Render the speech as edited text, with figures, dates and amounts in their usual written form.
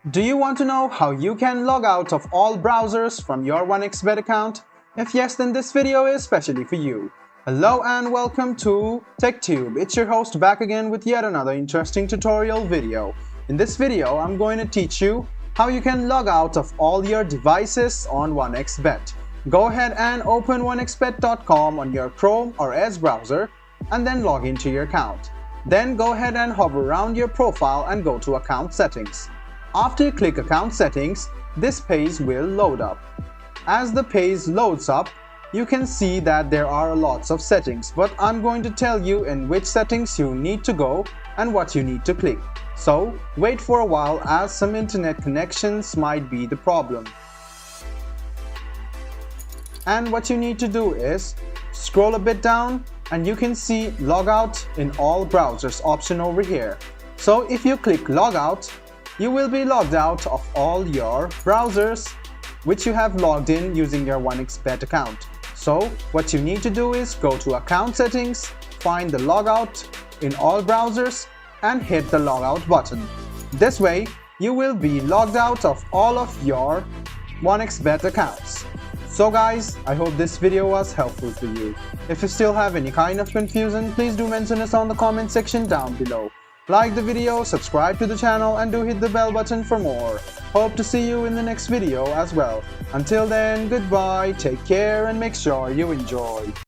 Do you want to know how you can log out of all browsers from your 1xBet account? If yes, then this video is specially for you. Hello and welcome to TechTube. It's your host back again with yet another interesting tutorial video. In this video, I'm going to teach you how you can log out of all your devices on 1xBet. Go ahead and open 1xbet.com on your Chrome or Edge browser and then log into your account. Then go ahead and hover around your profile and go to Account Settings. After you click Account Settings, this page will load up. As the page loads up, you can see that there are lots of settings, but I'm going to tell you in which settings you need to go and what you need to click. So wait for a while as some internet connections might be the problem. And what you need to do is scroll a bit down and you can see Logout in all browsers option over here. So if you click Logout, you will be logged out of all your browsers which you have logged in using your 1xBet account. So what you need to do is go to Account Settings, find the Logout in all browsers and hit the Logout button. This way, you will be logged out of all of your 1xBet accounts. So guys, I hope this video was helpful for you. If you still have any kind of confusion, please do mention us on the comment section down below. Like the video, subscribe to the channel and do hit the bell button for more. Hope to see you in the next video as well. Until then, goodbye, take care and make sure you enjoy.